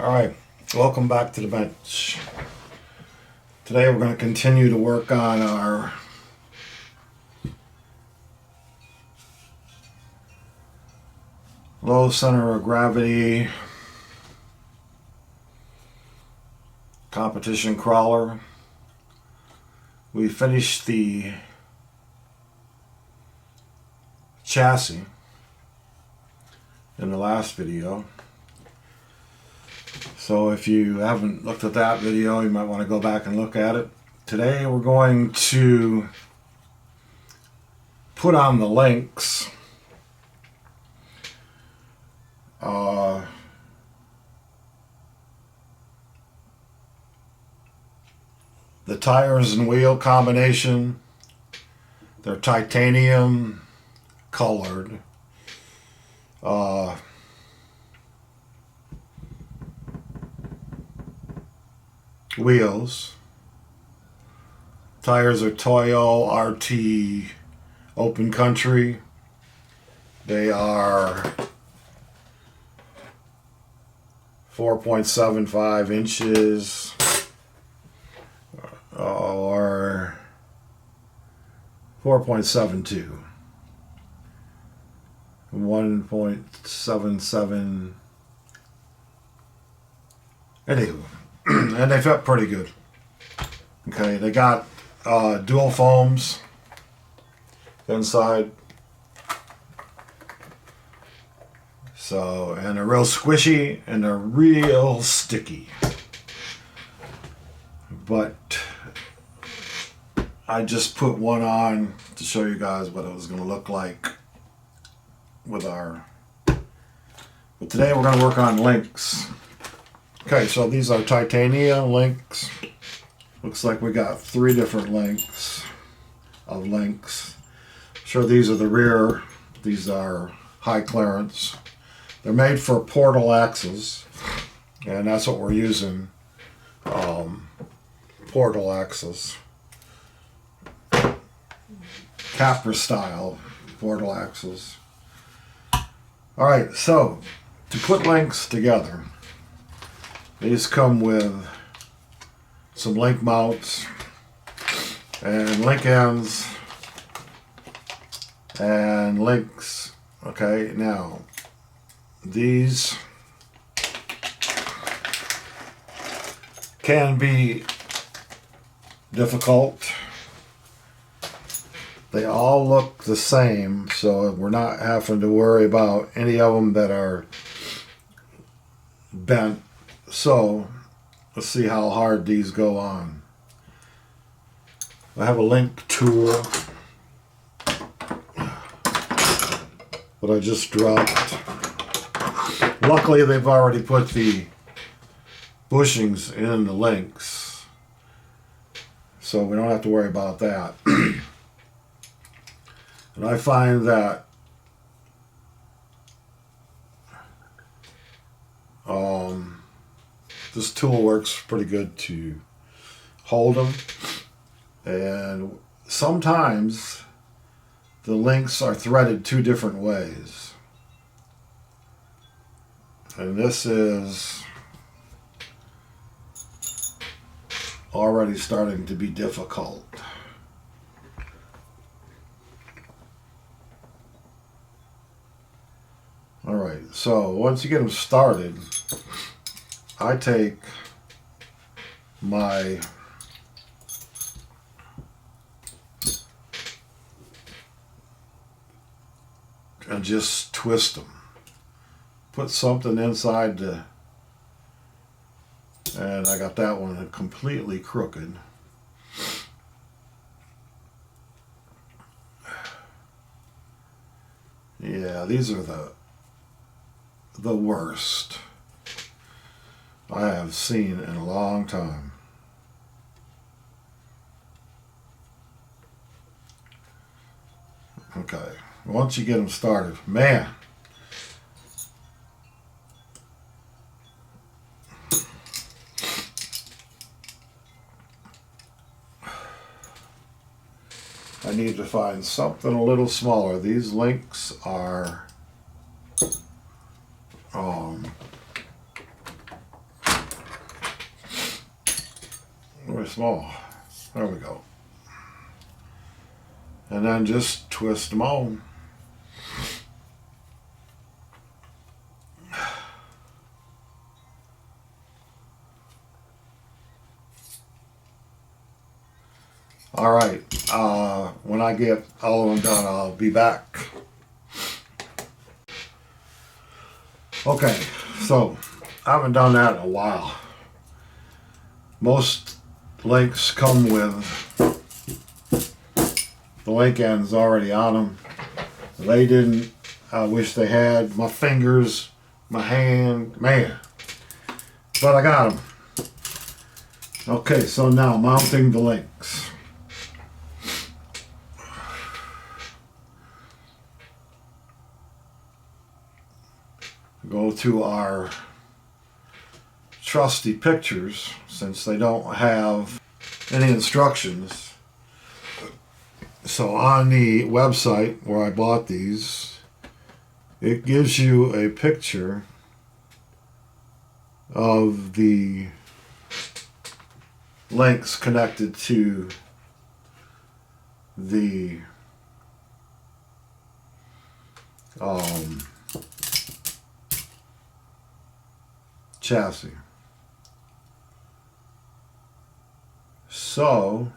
Alright, welcome back to the bench. Today we're going to continue to work on our low center of gravity competition crawler. We finished the chassis in the last video. So if you haven't looked at that video, you might want to go back and look at it. Today we're going to put on the links. The tires and wheel combination, they're titanium colored. Wheels. Tires are Toyo RT Open Country. They are 4.75 inches or 4.72. 1.77. Anywho. And they fit pretty good. Okay, they got dual foams inside. So, and they're real squishy and they're real sticky. But I just put one on to show you guys what it was going to look like with our... But today we're going to work on links. Okay, so these are titanium links. Looks like we got 3 different lengths of links. Sure, these are the rear. These are high clearance. They're made for portal axles, and that's what we're using. Portal axles. Capra style portal axles. Alright, so to put links together, these come with some link mounts and link ends and links. Okay, now these can be difficult. They all look the same, so we're not having to worry about any of them that are bent. So, let's see how hard these go on. I have a link tool that I just dropped. Luckily, they've already put the bushings in the links, so we don't have to worry about that. And I find that this tool works pretty good to hold them, and sometimes the links are threaded 2 different ways, and this is already starting to be difficult. Alright, so once you get them started, I take my and just twist them. Put something inside the, and I got that one completely crooked. Yeah, these are the worst I have seen in a long time. Okay, once you get them started, man, I need to find something a little smaller. These links are very small. There we go. And then just twist them on. All right, when I get all of them done, I'll be back. Okay, so I haven't done that in a while. Most links come with the link ends already on them. They didn't. I wish they had. My fingers, my hand, man. But I got them. Okay, so now mounting the links. Go to our trusty pictures, since they don't have any instructions. So on the website where I bought these, it gives you a picture of the links connected to the chassis. So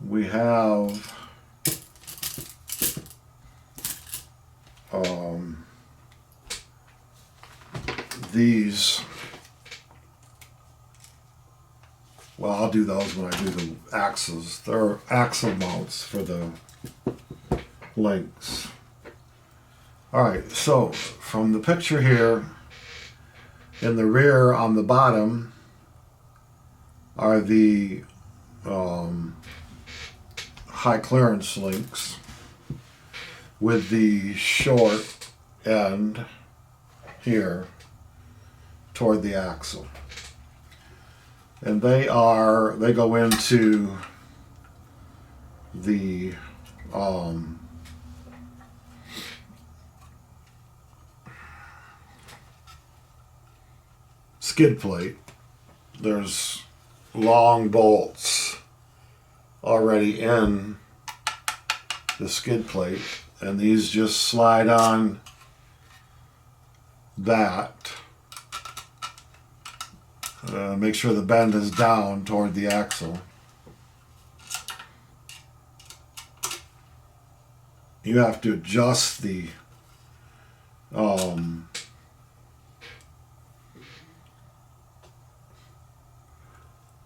we have these. Well, I'll do those when I do the axles. They're axle mounts for the links. Alright, so from the picture here, in the rear on the bottom are the high clearance links with the short end here toward the axle. And they go into the skid plate. There's long bolts already in the skid plate, and these just slide on that. Make sure the bend is down toward the axle. You have to adjust the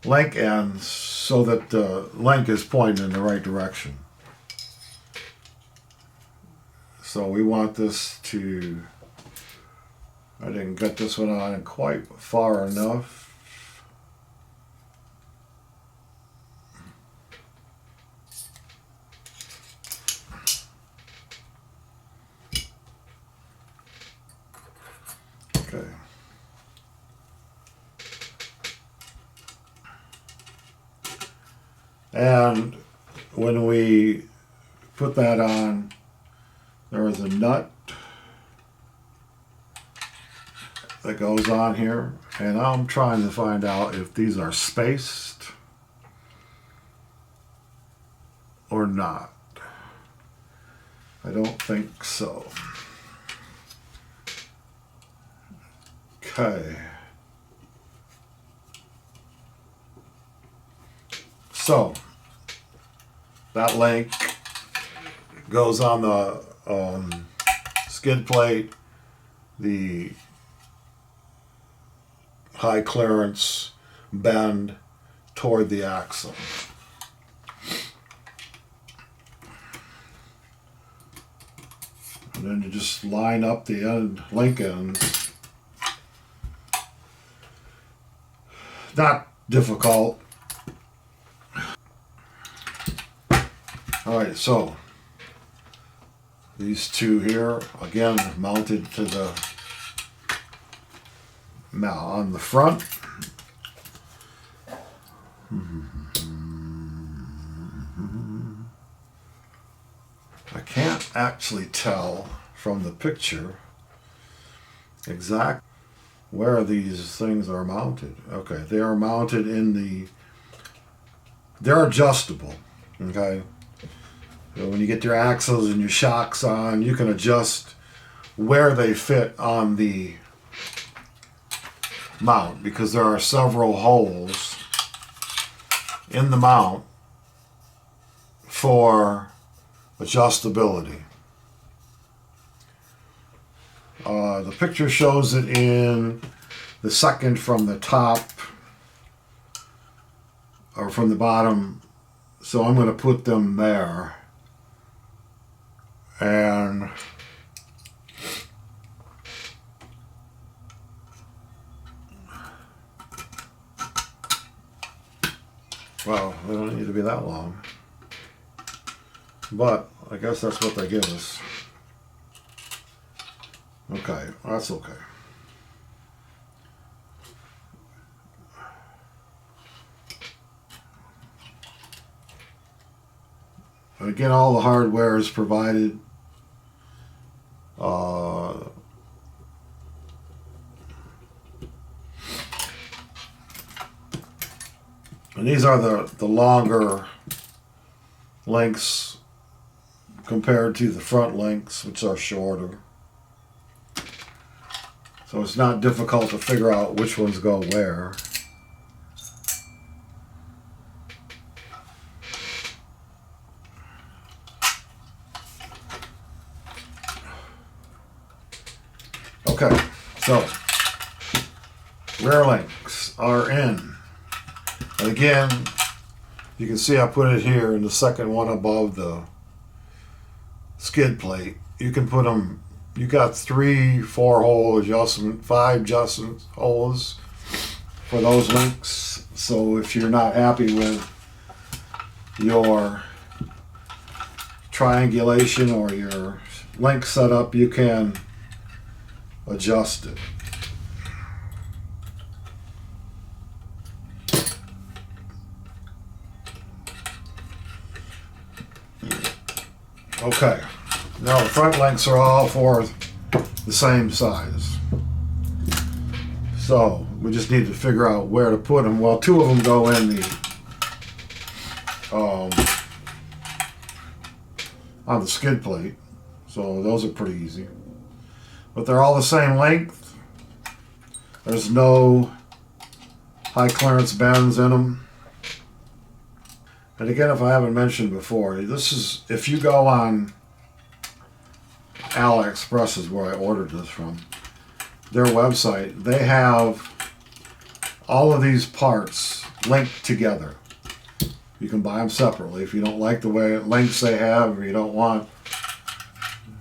link ends so that the link is pointed in the right direction. So we want this to, I didn't get this one on quite far enough. Okay. And when we put that on, there is a nut that goes on here, and I'm trying to find out if these are spaced or not. I don't think so. Okay. So that link goes on the skid plate, the high clearance bend toward the axle. And then you just line up the end link ends. Not difficult. Alright, so these two here, again, mounted to the on the front. I can't actually tell from the picture exact where these things are mounted. Okay, they are mounted in the, they're adjustable. Okay, so when you get your axles and your shocks on, you can adjust where they fit on the mount, because there are several holes in the mount for adjustability. The picture shows it in the second from the top, or from the bottom, so I'm going to put them there. And well, they don't need to be that long, but I guess that's what they give us. Okay, that's okay. And again, all the hardware is provided. And these are the longer links compared to the front links, which are shorter. So it's not difficult to figure out which ones go where. Okay, so rear links are in. And again, you can see I put it here in the second one above the skid plate. You can put them, you got 3, 4 hole adjustment, 5 adjustment holes for those links. So if you're not happy with your triangulation or your link setup, you can adjust it. Okay, now the front links are all for the same size. So we just need to figure out where to put them. Well, 2 of them go in the on the skid plate, so those are pretty easy. But they're all the same length. There's no high clearance bends in them. And again, if I haven't mentioned before, this is, if you go on AliExpress is where I ordered this from, their website, they have all of these parts linked together. You can buy them separately. If you don't like the way links they have, or you don't want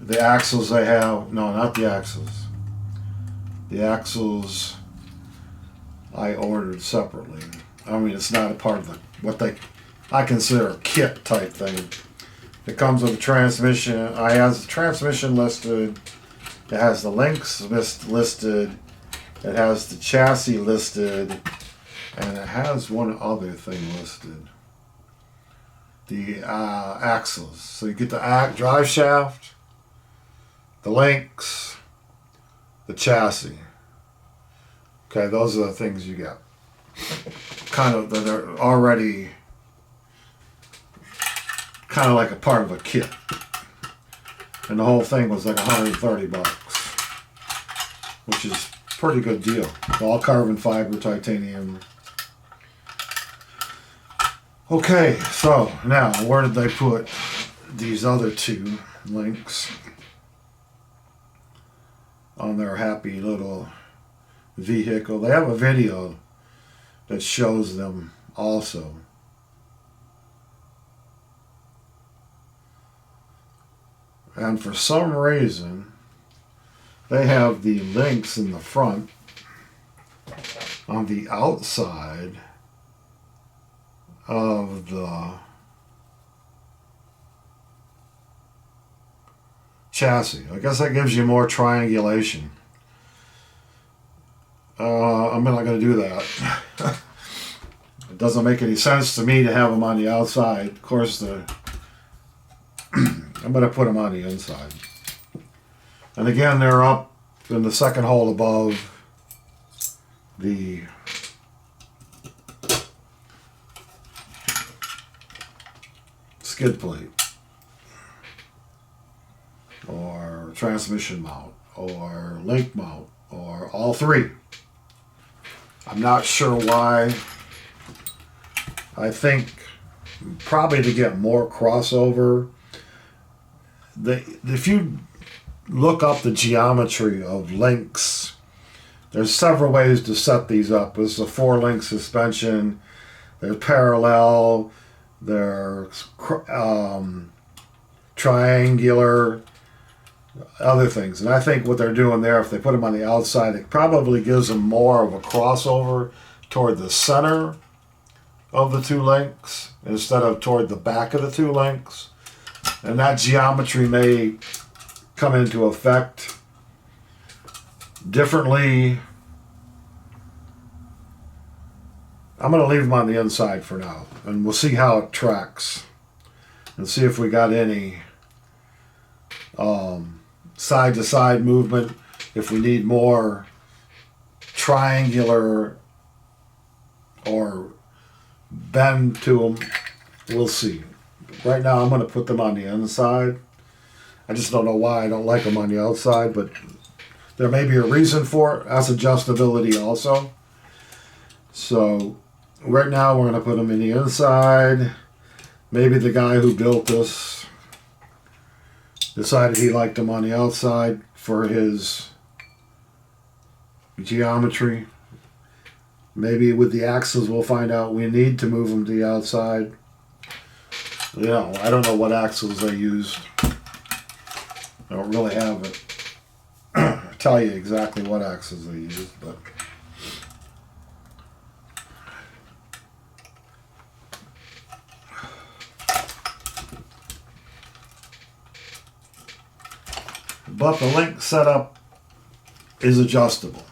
the axles they have, no, not the axles. The axles I ordered separately. I mean, it's not a part of the, what I consider a kit type thing. It comes with a transmission. It has the transmission listed. It has the links listed. It has the chassis listed. And it has one other thing listed. The axles. So you get the drive shaft, the links, the chassis. Okay, those are the things you get. Kind of, they're already kind of like a part of a kit. And the whole thing was like $130, which is a pretty good deal. All carbon fiber, titanium. Okay, so now where did they put these other 2 links on their happy little vehicle? They have a video that shows them also. And for some reason, they have the links in the front on the outside of the chassis. I guess that gives you more triangulation. I'm not going to do that. It doesn't make any sense to me to have them on the outside. Of course, I'm going to put them on the inside. And again, they're up in the second hole above the skid plate or transmission mount or link mount or all three. I'm not sure why. I think probably to get more crossover. If you look up the geometry of links, there's several ways to set these up. There's a 4-link suspension, there's parallel, there's triangular, other things. And I think what they're doing there, if they put them on the outside, it probably gives them more of a crossover toward the center of the 2 links instead of toward the back of the 2 links. And that geometry may come into effect differently. I'm going to leave them on the inside for now, and we'll see how it tracks and see if we got any side-to-side movement, if we need more triangular or bend to them. We'll see. Right now I'm going to put them on the inside. I just don't know why I don't like them on the outside, but there may be a reason for it. That's adjustability also. So right now we're going to put them in the inside. Maybe the guy who built this decided he liked them on the outside for his geometry. Maybe with the axles we'll find out we need to move them to the outside. You know, I don't know what axles they used. I don't really have it. Tell you exactly what axles they used, but the link setup is adjustable.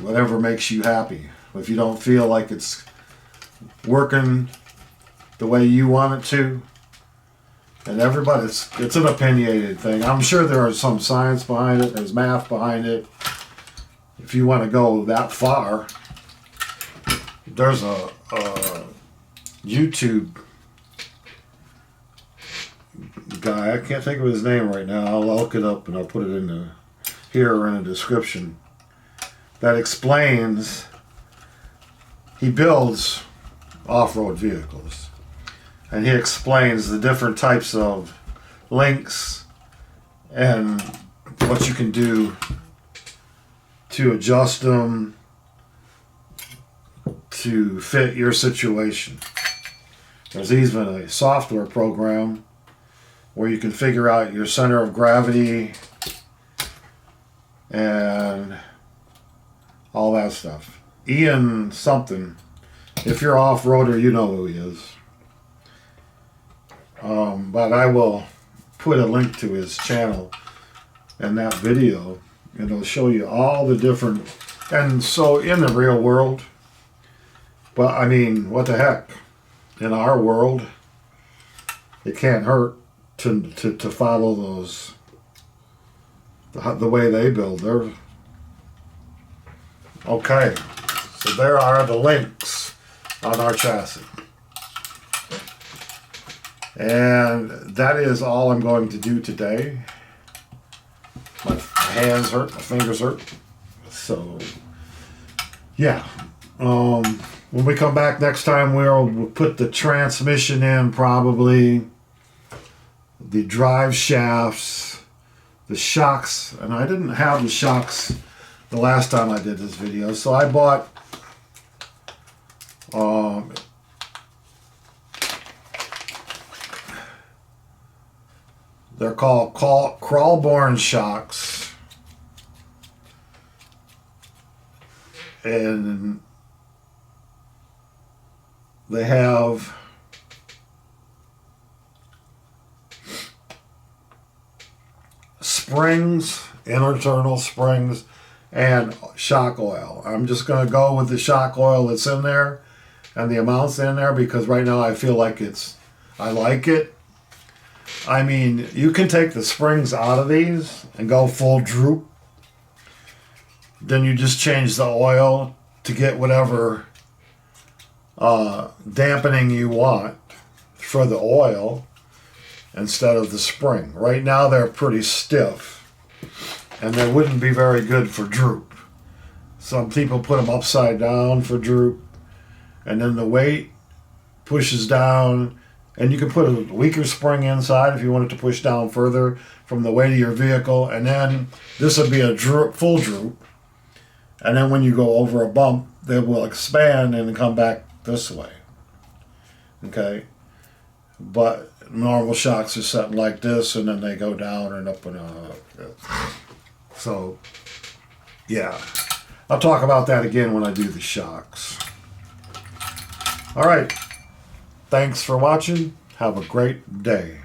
Whatever makes you happy. If you don't feel like it's working the way you want it to, and everybody, it's an opinionated thing. I'm sure there is some science behind it, there's math behind it. If you want to go that far, there's a YouTube guy, I can't think of his name right now, I'll look it up and I'll put it in here or in the description, that explains, he builds off-road vehicles, and he explains the different types of links and what you can do to adjust them to fit your situation. There's even a software program where you can figure out your center of gravity and all that stuff. Ian something. If you're off-roader, you know who he is. But I will put a link to his channel and that video, and it'll show you all the different, and so in the real world, but I mean, what the heck, in our world, it can't hurt to follow those, the way they build their. Okay, so there are the links on our chassis. And that is all I'm going to do today. My hands hurt, my fingers hurt. So, yeah. When we come back next time, we'll put the transmission in, probably. The drive shafts, the shocks. And I didn't have the shocks the last time I did this video. So I bought they're called crawl-borne shocks, and they have springs, internal springs, and shock oil. I'm just going to go with the shock oil that's in there and the amounts in there because right now I feel like I like it. I mean, you can take the springs out of these and go full Droop then you just change the oil to get whatever dampening you want for the oil instead of the spring. Right now they're pretty stiff, and they wouldn't be very good for droop. Some people put them upside down for droop, and then the weight pushes down, and you can put a weaker spring inside if you want it to push down further from the weight of your vehicle, and then this would be a droop, full droop, and then when you go over a bump, they will expand and come back this way. Okay, but normal shocks are something like this, and then they go down and up and up. So, yeah. I'll talk about that again when I do the shocks. All right. Thanks for watching. Have a great day.